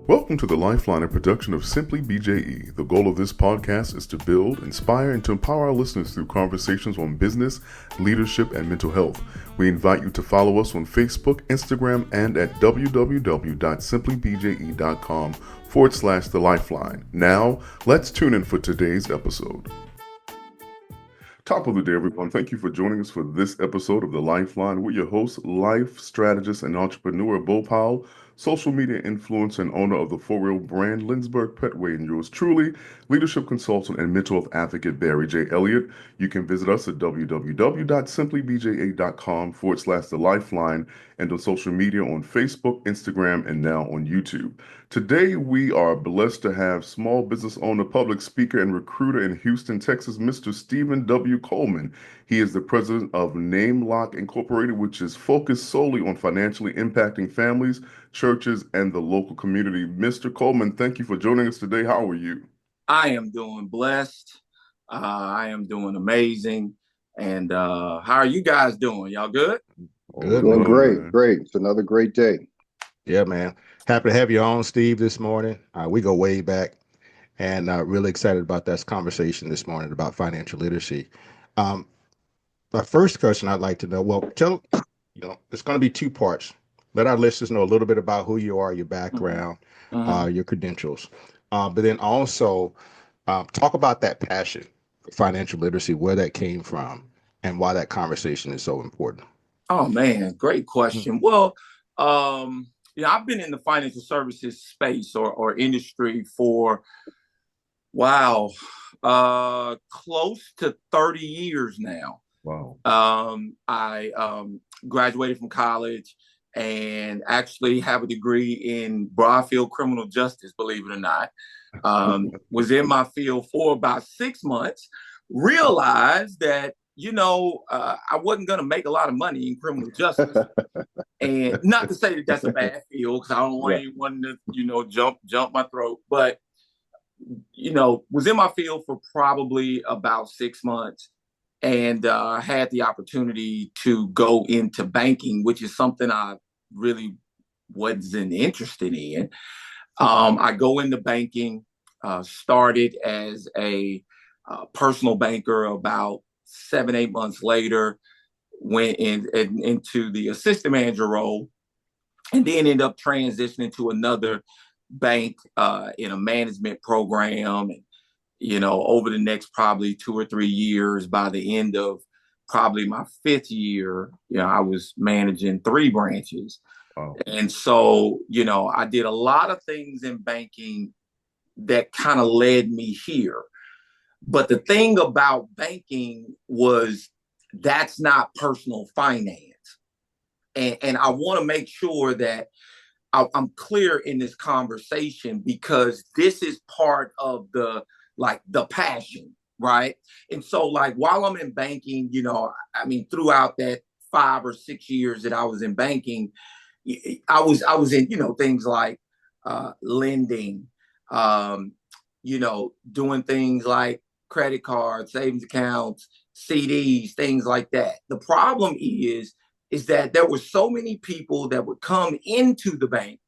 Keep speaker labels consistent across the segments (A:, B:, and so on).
A: Welcome to the Lifeline, a production of Simply BJE. The goal of this podcast is to build, inspire, and to empower our listeners through conversations on business, leadership, and mental health. We invite you to follow us on Facebook, Instagram, and at www.simplybje.com/The Lifeline. Now, let's tune in for today's episode. Top of the day, everyone. Thank you for joining us for this episode of The Lifeline. We're your hosts, life strategist and entrepreneur Bo Powell, social media influencer and owner of the For Real brand, Lindsberg Petway, and yours truly, leadership consultant and mental health advocate Barry J. Elliott. You can visit us at www.simplybja.com/The Lifeline and on social media on Facebook, Instagram, and now on YouTube. Today, we are blessed to have small business owner, public speaker, and recruiter in Houston, Texas, Mr. Stephen W. Coleman. He is the president of NameLoc Incorporated, which is focused solely on financially impacting families, churches, and the local community. Mr. Coleman, thank you for joining us today. How are you?
B: I am doing blessed. I am doing amazing. And how are you guys doing? Y'all good?
C: Good.
D: Doing great,
A: man.
D: great. It's another great day.
C: Yeah, man. Happy to have you on, Steve, this morning. We go way back, and really excited about this conversation this morning about financial literacy. My first question I'd like to know, well, it's going to be two parts. Let our listeners know a little bit about who you are, your background, your credentials, but then also talk about that passion for financial literacy, where that came from, and why that conversation is so important.
B: Oh, man, great question. Well, I've been in the financial services space or industry for, close to 30 years now.
A: Wow.
B: I graduated from college and actually have a degree in broad field criminal justice, believe it or not. Was in my field for about 6 months, realized that, I wasn't going to make a lot of money in criminal justice. And not to say that that's a bad field, because I don't want anyone to, jump my throat. But, was in my field for probably about 6 months and had the opportunity to go into banking, which is something I really wasn't interested in. I go into banking, started as a personal banker. About 7-8 months later, went into the assistant manager role, and then ended up transitioning to another bank in a management program. And, over the next probably 2 or 3 years, by the end of probably my 5th year, I was managing 3 branches.
A: Wow.
B: And so, I did a lot of things in banking that kind of led me here. But the thing about banking was that's not personal finance. And I want to make sure that I'm clear in this conversation, because this is part of the passion, right? And so while I'm in banking, throughout that 5 or 6 years that I was in banking, I was in, things like lending, doing things like credit cards, savings accounts, CDs, things like that. The problem is that there were so many people that would come into the bank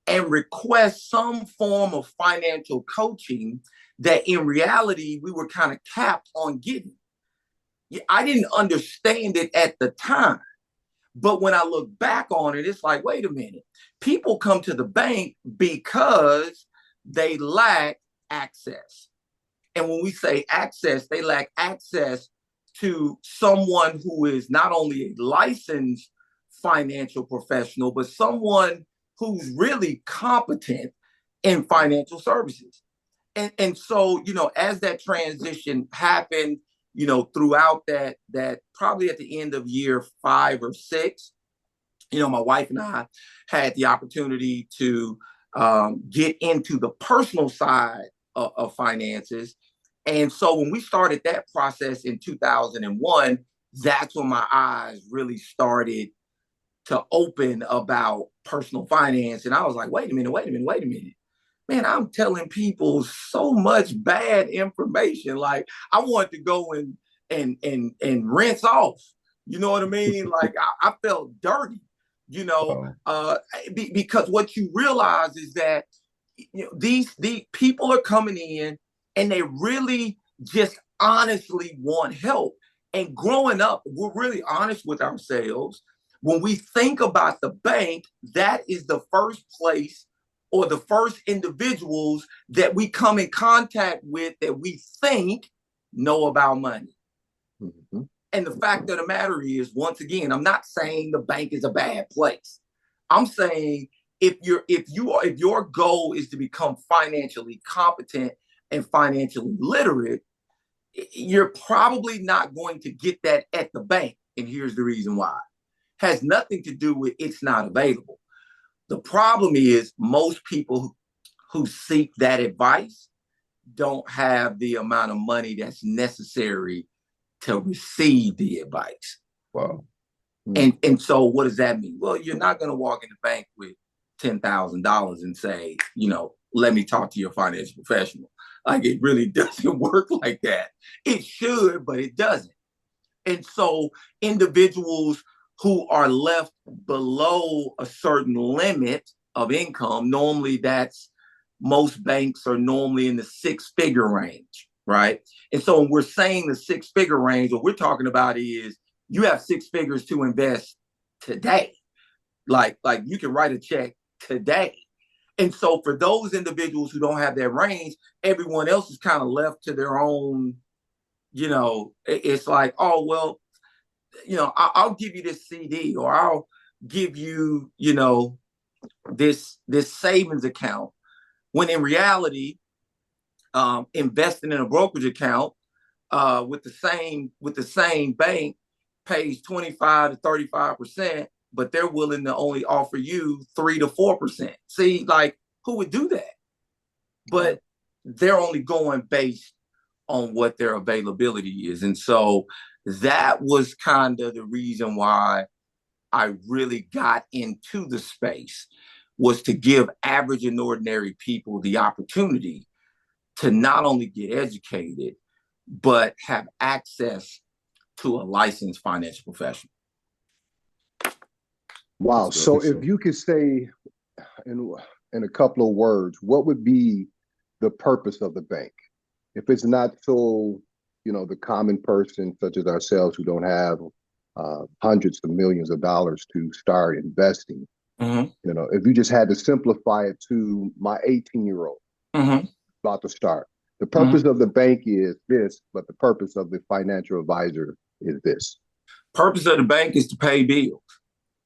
B: and request some form of financial coaching that in reality we were kind of capped on getting. I didn't understand it at the time. But when I look back on it, it's like, wait a minute. People come to the bank because they lack access. And when we say access, they lack access to someone who is not only a licensed financial professional, but someone who's really competent in financial services. And so, as that transition happened, throughout that probably at the end of year 5 or 6, my wife and I had the opportunity to get into the personal side of finances. And so when we started that process in 2001, that's when my eyes really started to open about personal finance. And I was like, wait a minute. Man, I'm telling people so much bad information. Like, I wanted to go and rinse off. You know what I mean? Like, I felt dirty, because what you realize is that these people are coming in and they really just honestly want help. And growing up, we're really honest with ourselves. When we think about the bank, that is the first place or the first individuals that we come in contact with that we think know about money. Mm-hmm. And the fact of the matter is, once again, I'm not saying the bank is a bad place. I'm saying if your goal is to become financially competent and financially literate, you're probably not going to get that at the bank. And here's the reason why. Has nothing to do with it's not available. The problem is most people who seek that advice don't have the amount of money that's necessary to receive the advice.
A: Wow.
B: And so what does that mean? Well, you're not going to walk in the bank with $10,000 and say, let me talk to your financial professional. Like, it really doesn't work like that. It should, but it doesn't. And so individuals who are left below a certain limit of income, normally most banks are normally in the six-figure range, right? And so when we're saying the six-figure range, what we're talking about is you have six figures to invest today. Like you can write a check today. And so for those individuals who don't have that range, everyone else is kind of left to their own, it's like, oh, well, I'll give you this CD, or I'll give you, this savings account. When in reality, investing in a brokerage account with the same bank pays 25 to 35%, but they're willing to only offer you 3 to 4%. See, like, who would do that? But they're only going based on what their availability is. And so that was kind of the reason why I really got into the space, was to give average and ordinary people the opportunity to not only get educated, but have access to a licensed financial professional.
D: Wow. So if you could say in a couple of words, what would be the purpose of the bank? If it's not so, the common person such as ourselves who don't have hundreds of millions of dollars to start investing, if you just had to simplify it to my 18-year-old about to start, the purpose of the bank is this, but the purpose of the financial advisor is this.
B: Purpose of the bank is to pay bills.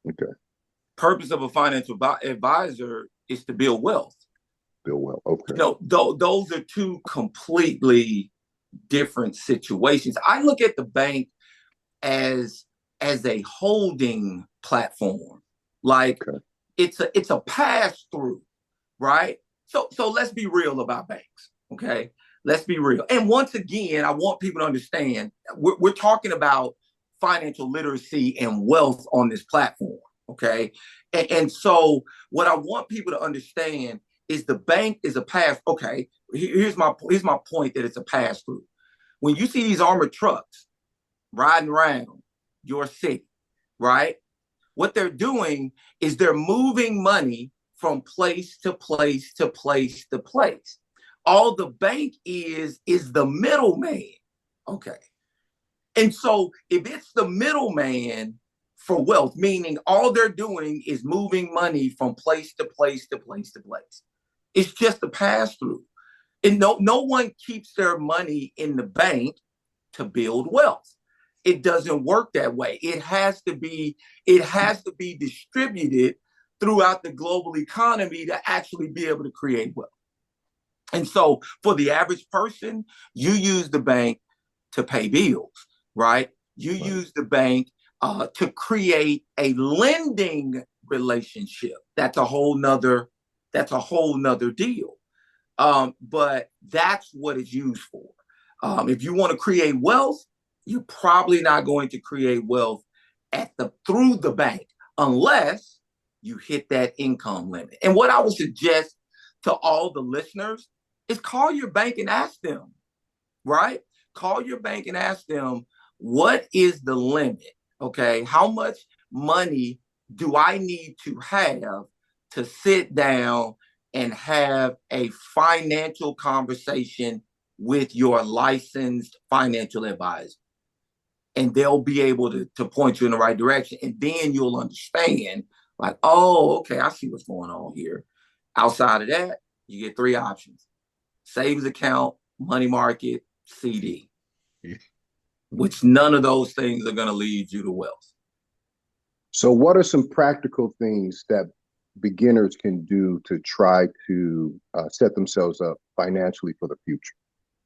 D: Okay.
B: Purpose of a financial advisor is to build wealth.
D: Build wealth. Okay.
B: Those are two completely different situations. I look at the bank as a holding platform. Like, it's a pass through, right? So let's be real about banks. Okay. Let's be real. And once again, I want people to understand we're talking about financial literacy and wealth on this platform. Okay. And so what I want people to understand is the bank is a pass. Okay. Here's my point, that it's a pass through. When you see these armored trucks riding around your city, right? What they're doing is they're moving money from place to place to place to place. All the bank is the middleman. Okay. And so if it's the middleman for wealth, meaning all they're doing is moving money from place to place to place to place, it's just a pass through. And no one keeps their money in the bank to build wealth. It doesn't work that way. It has to be distributed throughout the global economy to actually be able to create wealth. And so for the average person, you use the bank to pay bills, right? You use the bank to create a lending relationship. That's a whole nother deal. But that's what it's used for. If you want to create wealth, you're probably not going to create wealth through the bank unless you hit that income limit. And what I would suggest to all the listeners is call your bank and ask them, right? Call your bank and ask them, what is the limit? Okay, how much money do I need to have to sit down and have a financial conversation with your licensed financial advisor. And they'll be able to point you in the right direction. And then you'll understand, like, oh, okay, I see what's going on here. Outside of that, you get three options: savings account, money market, CD, which none of those things are going to lead you to wealth.
D: So what are some practical things that beginners can do to try to set themselves up financially for the future?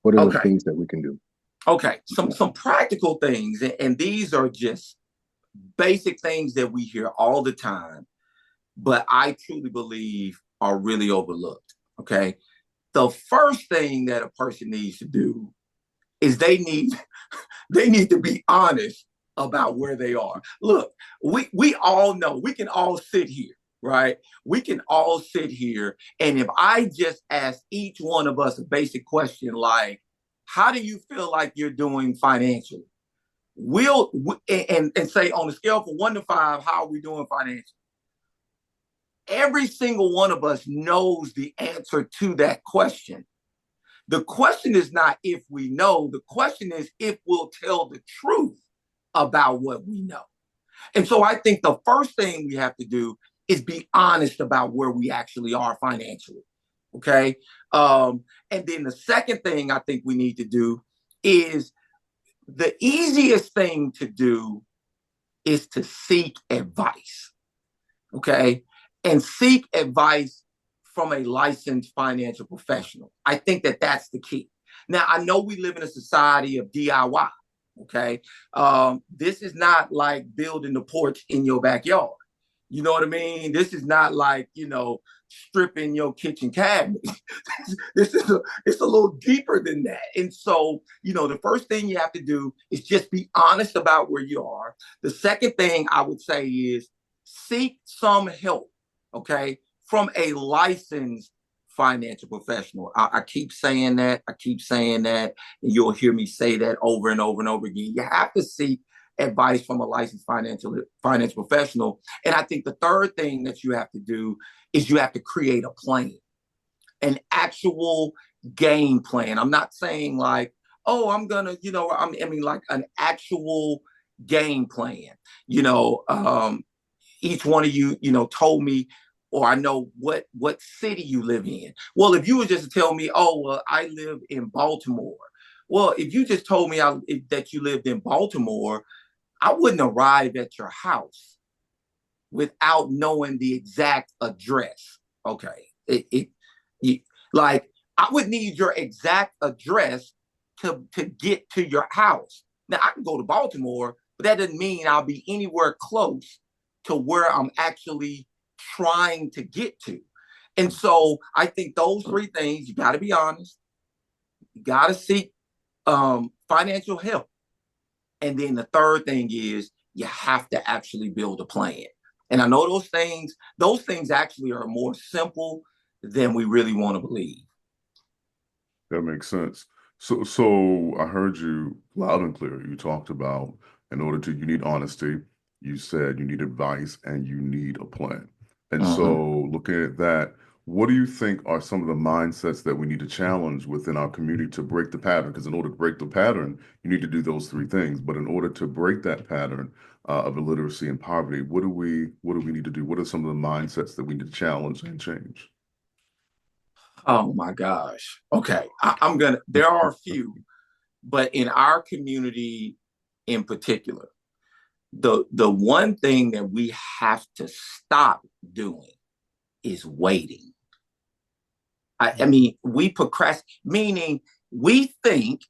D: What are the things that we can do?
B: Okay, some practical things, and these are just basic things that we hear all the time, but I truly believe are really overlooked. Okay, the first thing that a person needs to do is they need to be honest about where they are. Look, we all know, we can all sit here, right? We can all sit here, and if I just ask each one of us a basic question like, how do you feel like you're doing financially? And say on a scale from 1 to 5, how are we doing financially? Every single one of us knows the answer to that question. The question is not if we know. The question is if we'll tell the truth about what we know. And so I think the first thing we have to do is be honest about where we actually are financially. Okay. And then the second thing I think we need to do is, the easiest thing to do is to seek advice. Okay. And seek advice from a licensed financial professional. I think that that's the key. Now, I know we live in a society of DIY. Okay. This is not like building the porch in your backyard. You know what I mean? This is not like, stripping your kitchen cabinet. It's a little deeper than that. And so, the first thing you have to do is just be honest about where you are. The second thing I would say is seek some help, okay, from a licensed financial professional. I keep saying that. And you'll hear me say that over and over and over again. You have to seek advice from a licensed financial professional. And I think the third thing that you have to do is you have to create a plan, an actual game plan. I'm not saying like, oh, I'm gonna, like an actual game plan. Each one of you, told me, or I know what city you live in. Well, if you were just to tell me, oh, well, I live in Baltimore. Well, if you just told me that you lived in Baltimore, I wouldn't arrive at your house without knowing the exact address. Okay. Like, I would need your exact address to get to your house. Now, I can go to Baltimore, but that doesn't mean I'll be anywhere close to where I'm actually trying to get to. And so I think those three things: you got to be honest, you got to seek financial help. And then the third thing is you have to actually build a plan. And I know those things actually are more simple than we really want to believe.
A: That makes sense. So I heard you loud and clear. You talked about, you need honesty. You said you need advice and you need a plan. And so looking at that, what do you think are some of the mindsets that we need to challenge within our community to break the pattern? Because in order to break the pattern, you need to do those three things. But in order to break that pattern of illiteracy and poverty, what do we need to do? What are some of the mindsets that we need to challenge and change?
B: Oh my gosh. Okay. There are a few, but in our community in particular, the one thing that we have to stop doing is waiting. I mean, we procrastinate, meaning we think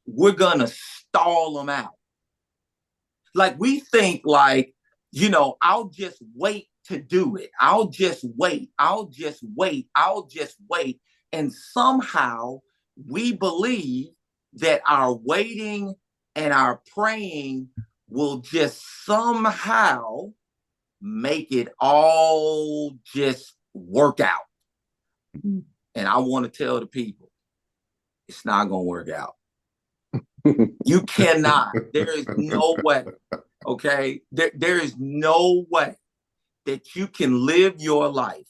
B: we're going to stall them out. Like, we think like, I'll just wait to do it. I'll just wait. And somehow we believe that our waiting and our praying will just somehow make it all just work out. And I want to tell the people, it's not going to work out. You cannot. There is no way. Okay. There is no way that you can live your life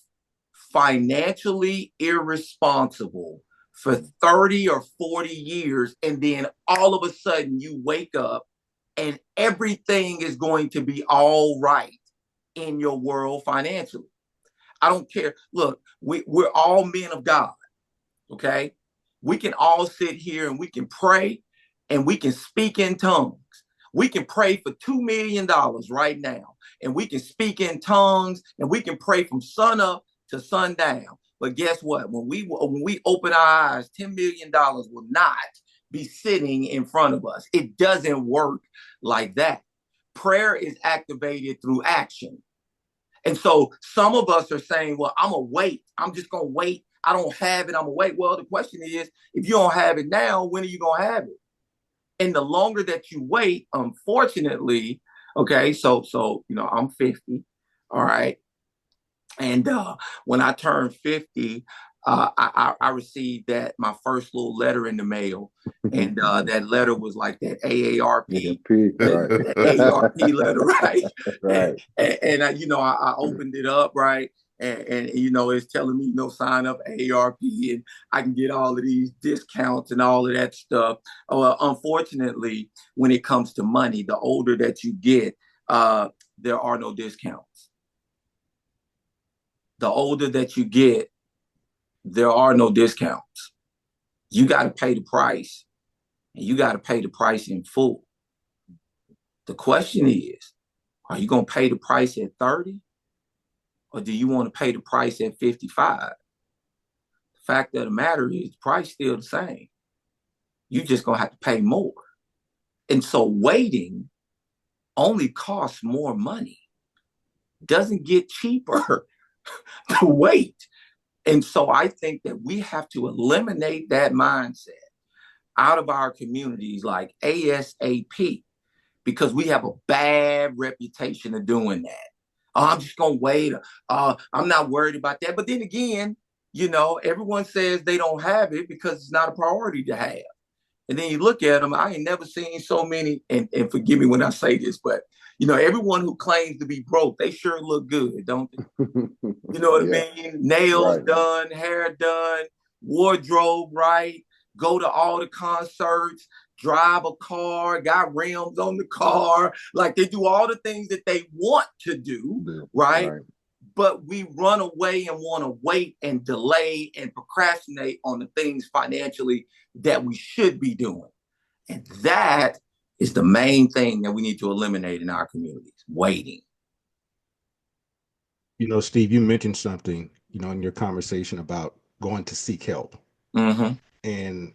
B: financially irresponsible for 30 or 40 years, and then all of a sudden you wake up and everything is going to be all right in your world financially. I don't care. Look, we're all men of God, okay? We can all sit here and we can pray and we can speak in tongues. We can pray for $2 million right now, and we can speak in tongues, and we can pray from sun up to sundown. But guess what? When we open our eyes, $10 million will not be sitting in front of us. It doesn't work like that. Prayer is activated through action. And so some of us are saying, well, I'm going to wait. I'm just going to wait. I don't have it. I'm going to wait. Well, the question is, if you don't have it now, when are you going to have it? And the longer that you wait, unfortunately, okay, so I'm 50, all right. And when I turned 50, I received my first little letter in the mail. And that letter was like that AARP, that AARP letter, right?
D: Right.
B: And I opened it up, right? And it's telling me, sign up AARP and I can get all of these discounts and all of that stuff. Unfortunately, when it comes to money, the older that you get, there are no discounts. The older that you get, there are no discounts. You got to pay the price, and you got to pay the price in full. The question is, are you going to pay the price at 30? Or do you want to pay the price at 55? The fact of the matter is, the price is still the same. You're just going to have to pay more. And so waiting only costs more money. Doesn't get cheaper to wait. And so I think that we have to eliminate that mindset out of our communities like ASAP, because we have a bad reputation of doing that. Oh, I'm just going to wait. I'm not worried about that. But then again, everyone says they don't have it because it's not a priority to have. And then you look at them, I ain't never seen so many, and forgive me when I say this, but, everyone who claims to be broke, they sure look good, don't they? You know what I mean? Nails done, hair done, wardrobe right, go to all the concerts, drive a car, got rims on the car. Like, they do all the things that they want to do, right? But we run away and want to wait and delay and procrastinate on the things financially that we should be doing. And that is the main thing that we need to eliminate in our communities, waiting.
C: Steve, you mentioned something, in your conversation about going to seek help.
B: Mm-hmm.
C: And,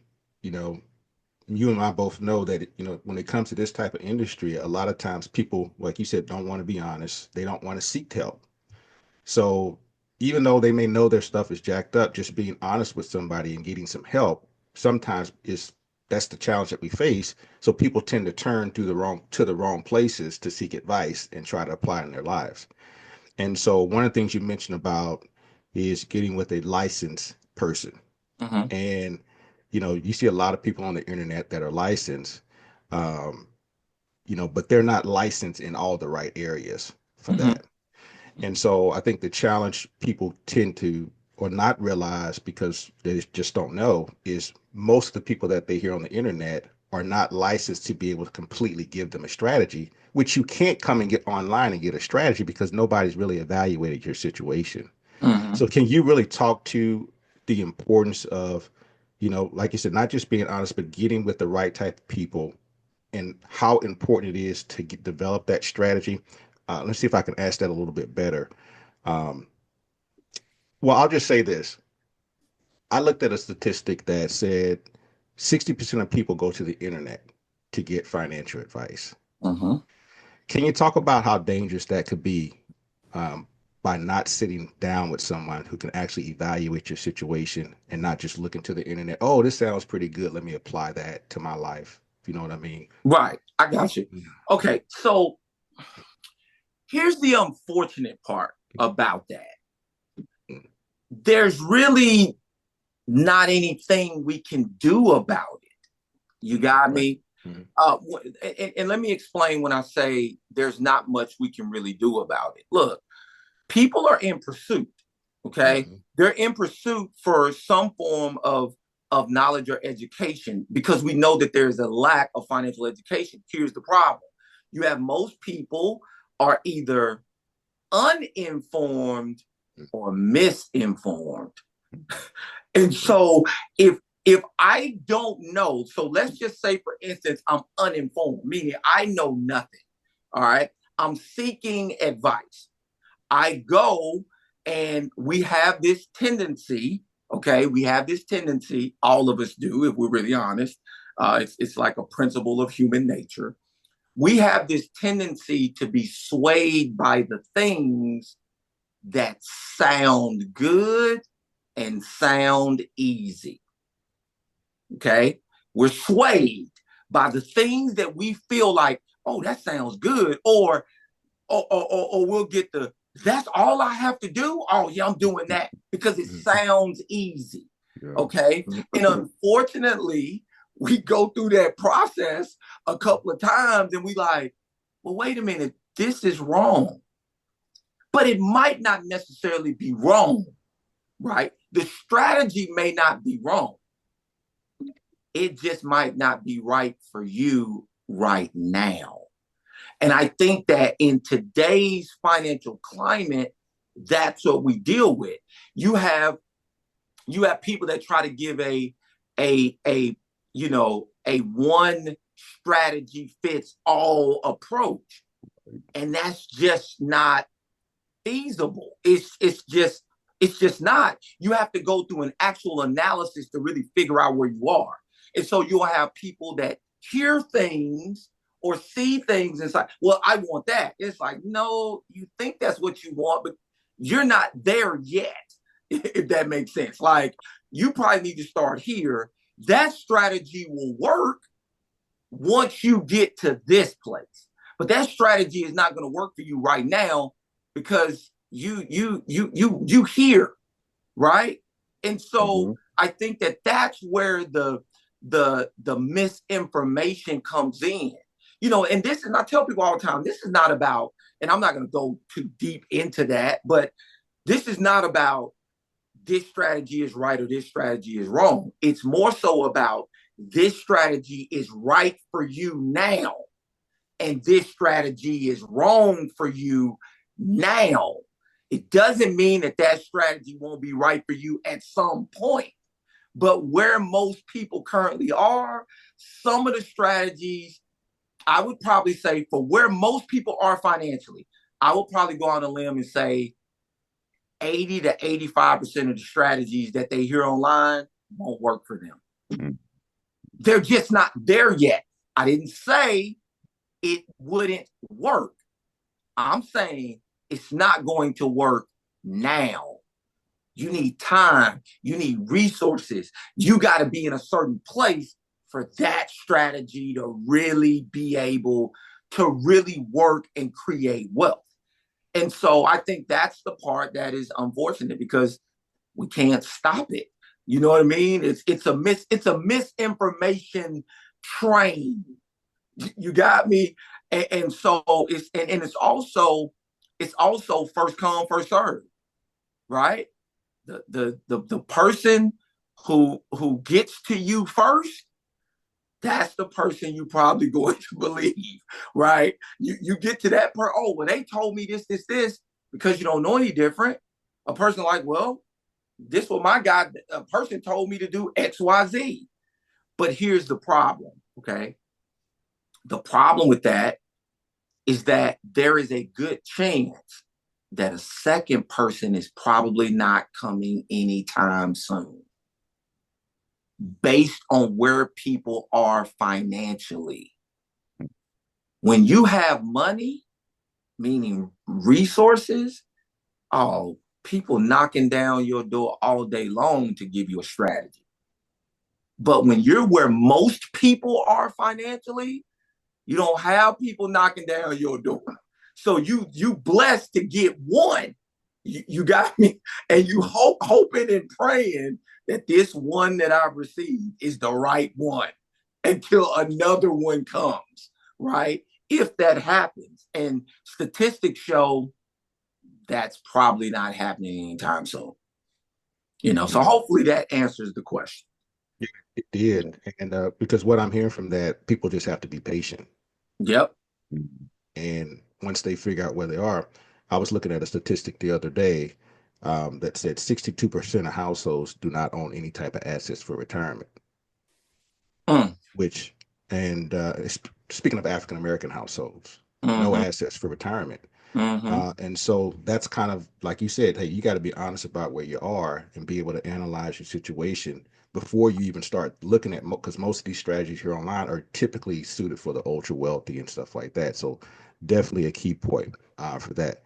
C: you and I both know that, when it comes to this type of industry, a lot of times people, like you said, don't want to be honest. They don't want to seek help. So even though they may know their stuff is jacked up, just being honest with somebody and getting some help sometimes that's the challenge that we face. So people tend to turn to the wrong places to seek advice and try to apply it in their lives. And so one of the things you mentioned about is getting with a licensed person.
B: Mm-hmm.
C: And, you see a lot of people on the internet that are licensed, but they're not licensed in all the right areas for that. And so I think the challenge people tend to or not realize because they just don't know is most of the people that they hear on the internet are not licensed to be able to completely give them a strategy, which you can't come and get online and get a strategy because nobody's really evaluated your situation.
B: Mm-hmm.
C: So can you really talk to the importance of, like you said, not just being honest, but getting with the right type of people and how important it is to develop that strategy? Let's see if I can ask that a little bit better. Well, I'll just say this. I looked at a statistic that said 60% of people go to the internet to get financial advice.
B: Mm-hmm.
C: Can you talk about how dangerous that could be by not sitting down with someone who can actually evaluate your situation and not just looking to the internet? Oh, this sounds pretty good. Let me apply that to my life. If you know what I mean?
B: Right. I got you. Okay. So here's the unfortunate part about that. There's really not anything we can do about it. You got me? Mm-hmm. And let me explain when I say there's not much we can really do about it. Look, people are in pursuit. Okay. They're in pursuit for some form of knowledge or education because we know that there's a lack of financial education. Here's the problem. You have most people are either uninformed or misinformed. And so if I don't know, so let's just say, for instance, I'm uninformed, meaning I know nothing. All right. I'm seeking advice. I go and we have this tendency, okay? We have this tendency, all of us do, if we're really honest. It's like a principle of human nature. We have this tendency to be swayed by the things that sound good and sound easy. Okay? We're swayed by the things that we feel like, oh, that sounds good, or we'll get the, that's all I have to do. Oh yeah, I'm doing that because it sounds easy. Okay. And unfortunately, we go through that process a couple of times and we like, well, wait a minute, this is wrong. But it might not necessarily be wrong, right? The strategy may not be wrong. It just might not be right for you right now. And I think that in today's financial climate, that's what we deal with. You have people that try to give a one strategy fits all approach, and that's just not feasible. It's just not. You have to go through an actual analysis to really figure out where you are. And so you'll have people that hear things or see things and say, well, I want that. It's like, no, you think that's what you want, but you're not there yet, if that makes sense. Like, you probably need to start here. That strategy will work once you get to this place. But that strategy is not going to work for you right now because you hear, right? And so I think that that's where the misinformation comes in. You know, and this, and I tell people all the time, this is not about, and I'm not going to go too deep into that, but this is not about this strategy is right or this strategy is wrong. It's more so about this strategy is right for you now, and this strategy is wrong for you now. It doesn't mean that that strategy won't be right for you at some point. But where most people currently are, some of the strategies, I would probably say, for where most people are financially, I would probably go on a limb and say 80 to 85% of the strategies that they hear online won't work for them. They're just not there yet. I didn't say it wouldn't work. I'm saying it's not going to work now. You need time. You need resources. You got to be in a certain place for that strategy to really be able to really work and create wealth. And so I think that's the part that is unfortunate because we can't stop it. You know what I mean? It's a misinformation train. You got me? And so it's also first come, first serve, right? The person who gets to you first, that's the person you probably going to believe, right? You get to that part. Oh, well, they told me this, because you don't know any different. A person like, well, this what my guy, a person told me to do X, Y, Z. But here's the problem, okay? The problem with that is that there is a good chance that a second person is probably not coming anytime soon, based on where people are financially. When you have money, meaning resources, oh, people knocking down your door all day long to give you a strategy. But when you're where most people are financially, you don't have people knocking down your door. So you blessed to get one. You got me? And you hoping and praying that this one that I've received is the right one until another one comes, right? If that happens. And statistics show that's probably not happening anytime soon. So hopefully that answers the question.
C: Yeah, it did. And because what I'm hearing from that, people just have to be patient.
B: Yep.
C: And once they figure out where they are, I was looking at a statistic the other day that said 62% of households do not own any type of assets for retirement,
B: Mm.
C: which, and speaking of African American households, no
B: Mm-hmm.
C: assets for retirement.
B: Mm-hmm.
C: And so that's kind of like you said, hey, you got to be honest about where you are and be able to analyze your situation before you even start looking at, because most of these strategies here online are typically suited for the ultra wealthy and stuff like that. So definitely a key point for that.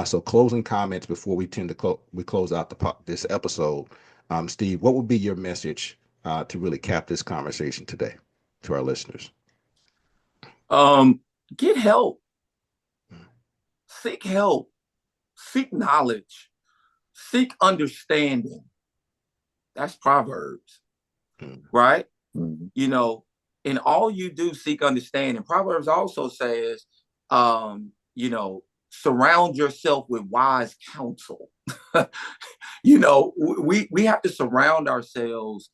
C: So closing comments before we tend to we close out this episode. Steve, what would be your message to really cap this conversation today to our listeners?
B: Get help. Seek help. Seek knowledge. Seek understanding. That's Proverbs, right?
D: Mm-hmm.
B: In all you do, seek understanding. Proverbs also says, surround yourself with wise counsel. We have to surround ourselves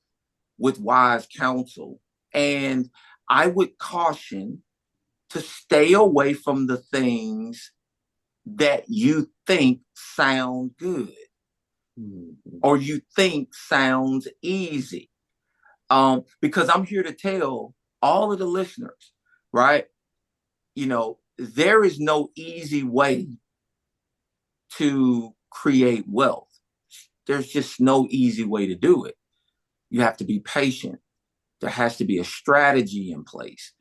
B: with wise counsel. And I would caution to stay away from the things that you think sound good or you think sounds easy. Because I'm here to tell all of the listeners, right? There is no easy way to create wealth. There's just no easy way to do it. You have to be patient. There has to be a strategy in place.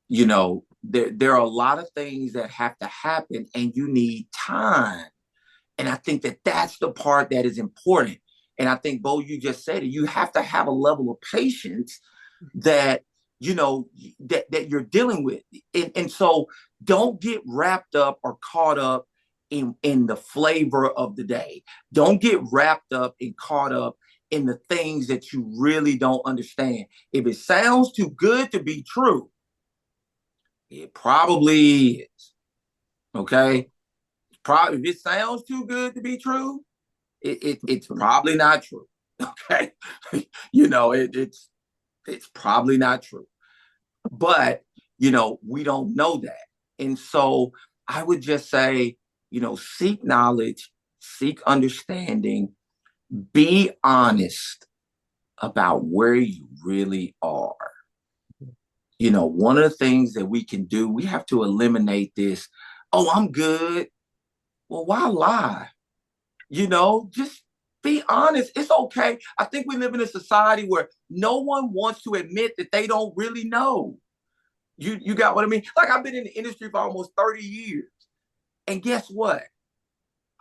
B: There are a lot of things that have to happen and you need time. And I think that that's the part that is important. And I think, Bo, you just said it. You have to have a level of patience that that you're dealing with. And so don't get wrapped up or caught up in the flavor of the day. Don't get wrapped up and caught up in the things that you really don't understand. If it sounds too good to be true, it probably is. Okay? Probably if it sounds too good to be true, it's probably not true. Okay? It's probably not true. But, we don't know that. And so I would just say, seek knowledge, seek understanding, be honest about where you really are. One of the things that we can do, we have to eliminate this. Oh, I'm good. Well, why lie? Just be honest. It's okay. I think we live in a society where no one wants to admit that they don't really know. You got what I mean? Like, I've been in the industry for almost 30 years. And guess what?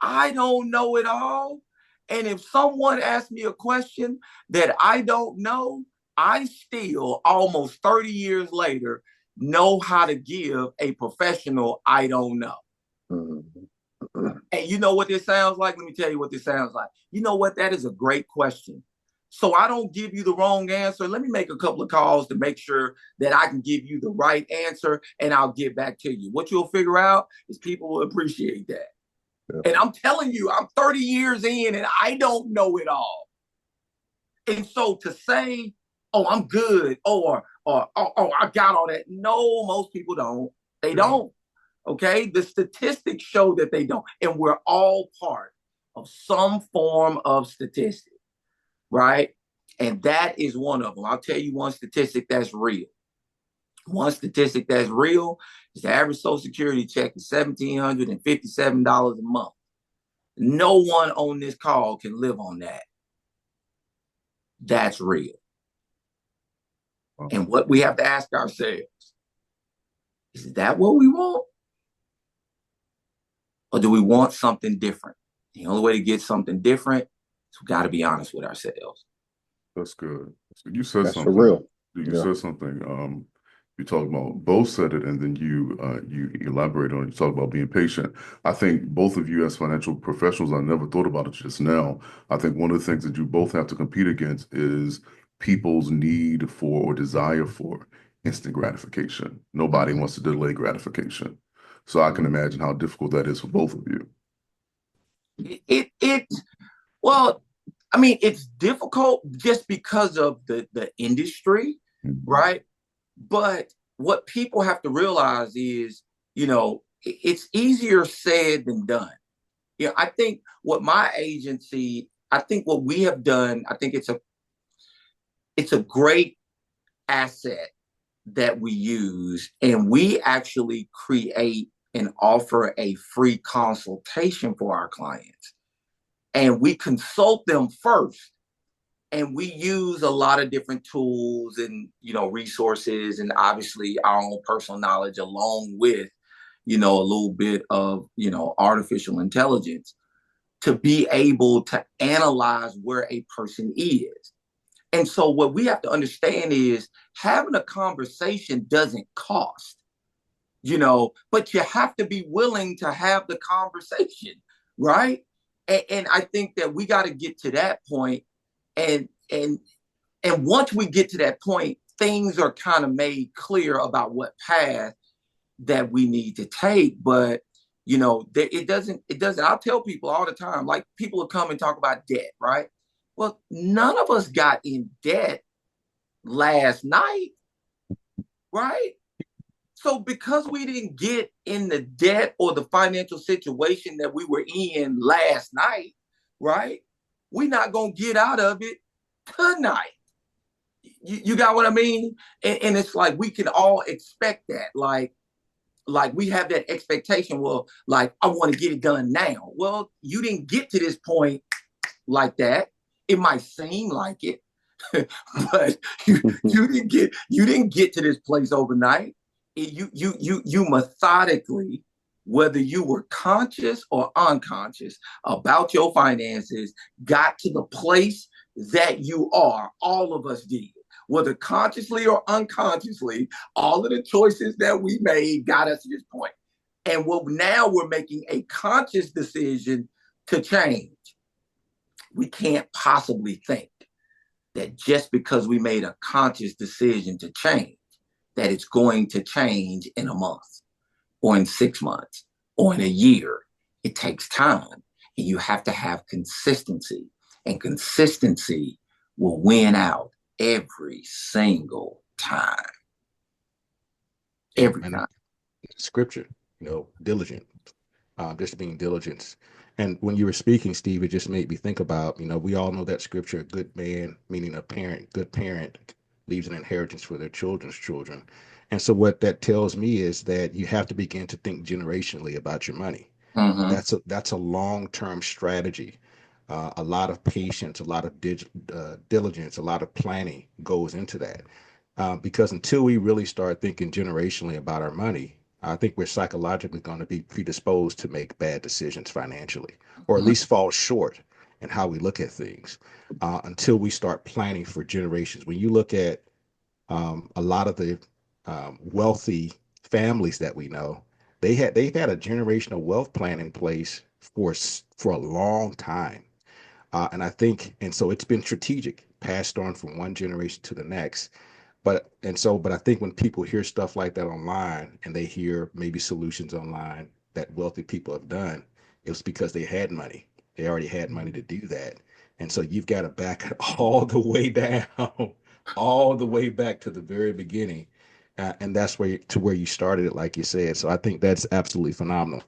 B: I don't know it all. And if someone asks me a question that I don't know, I still, almost 30 years later, know how to give a professional I don't know. And you know what this sounds like? Let me tell you what this sounds like. You know what? That is a great question. So I don't give you the wrong answer. Let me make a couple of calls to make sure that I can give you the right answer, and I'll get back to you. What you'll figure out is people will appreciate that. Yeah. And I'm telling you, I'm 30 years in and I don't know it all. And so to say, oh, I'm good, or I got all that. No, most people don't. They don't. Okay. The statistics show that they don't. And we're all part of some form of statistic, right? And that is one of them. I'll tell you one statistic that's real. One statistic that's real is the average Social Security check is $1,757 a month. No one on this call can live on that. That's real. And what we have to ask ourselves, is that what we want? Or do we want something different? The only way to get something different is we got to be honest with ourselves.
A: That's good. You said
D: That's
A: something.
D: For real.
A: You said something. You talked about, both said it, and then you elaborate on it. You talk about being patient. I think both of you as financial professionals, I never thought about it just now. I think one of the things that you both have to compete against is people's need for or desire for instant gratification. Nobody wants to delay gratification. So I can imagine how difficult that is for both of you.
B: It well, I mean, it's difficult just because of the industry,
A: Mhm.
B: right? But what people have to realize is, it's easier said than done. I think what my agency, I think what we have done, I think it's a great asset that we use, and we actually create and offer a free consultation for our clients. And we consult them first, and we use a lot of different tools and resources, and obviously our own personal knowledge, along with a little bit of artificial intelligence, to be able to analyze where a person is. And so what we have to understand is having a conversation doesn't cost, but you have to be willing to have the conversation, right? And I think that we got to get to that point, and and and once we get to that point, things are kind of made clear about what path that we need to take. But it doesn't. I'll tell people all the time, like, people will come and talk about debt, right? Well, none of us got in debt last night, right? So because we didn't get in the debt or the financial situation that we were in last night, right? We're not gonna get out of it tonight. You got what I mean? And it's like we can all expect that. Like we have that expectation. Well, like, I want to get it done now. Well, you didn't get to this point like that. It might seem like it, but you didn't get to this place overnight. You methodically, whether you were conscious or unconscious about your finances, got to the place that you are. All of us did, whether consciously or unconsciously. All of the choices that we made got us to this point. And now we're making a conscious decision to change. We can't possibly think that just because we made a conscious decision to change, that it's going to change in a month or in 6 months or in a year. It takes time, and you have to have consistency, and consistency will win out every single time.
C: Yeah,
B: Every
C: and
B: time.
C: scripture, diligent, just being diligent. And when you were speaking, Steve, it just made me think about, we all know that scripture, a good man, meaning a parent, good parent leaves an inheritance for their children's children. And so what that tells me is that you have to begin to think generationally about your money.
B: Mm-hmm.
C: That's a long-term strategy. A lot of patience, a lot of diligence, a lot of planning goes into that. Because until we really start thinking generationally about our money, I think we're psychologically going to be predisposed to make bad decisions financially, or at least fall short in how we look at things. Until we start planning for generations. When you look at a lot of the wealthy families that we know, they've had a generational wealth plan in place for a long time, and I think, and so it's been strategic, passed on from one generation to the next. But I think when people hear stuff like that online, and they hear maybe solutions online that wealthy people have done, it was because they had money. They already had money to do that. And so you've got to back it all the way down, all the way back to the very beginning. And that's where you started it, like you said. So I think that's absolutely phenomenal.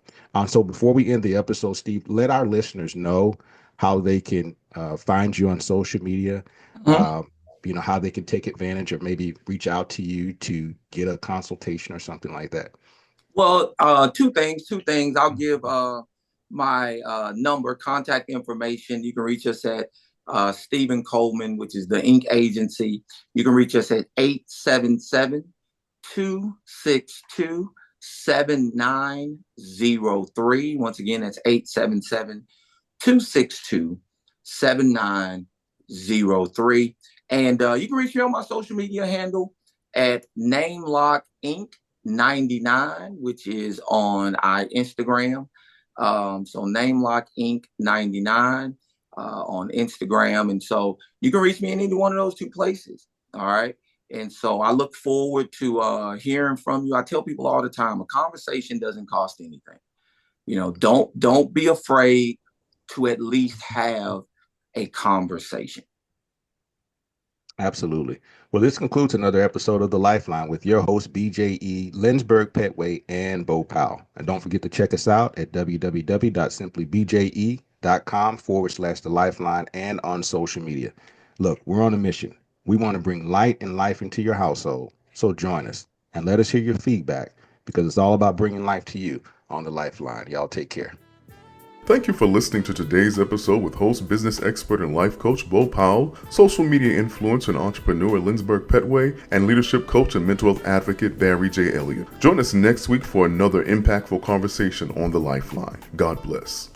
C: So before we end the episode, Steve, let our listeners know how they can find you on social media.
B: Mm-hmm.
C: How they can take advantage, or maybe reach out to you to get a consultation or something like that.
B: Well, two things. I'll give my number, contact information. You can reach us at Stephen Coleman, which is the Inc. agency. You can reach us at 877-262-7903. Once again, that's 877-262-7903. And you can reach me on my social media handle at NameLoc Inc. 99, which is on Instagram. So NameLoc Inc. 99 on Instagram. And so you can reach me in either one of those two places. All right. And so I look forward to hearing from you. I tell people all the time, a conversation doesn't cost anything. Don't be afraid to at least have a conversation.
C: Absolutely. Well, this concludes another episode of The Lifeline with your host, BJE, Lynchburg Petway, and Bo Powell. And don't forget to check us out at www.simplybje.com/The Lifeline and on social media. Look, we're on a mission. We want to bring light and life into your household. So join us and let us hear your feedback, because it's all about bringing life to you on The Lifeline. Y'all take care.
A: Thank you for listening to today's episode with host, business expert, and life coach Bo Powell, social media influencer and entrepreneur Lynchburg Petway, and leadership coach and mental health advocate Barry J. Elliott. Join us next week for another impactful conversation on The Lifeline. God bless.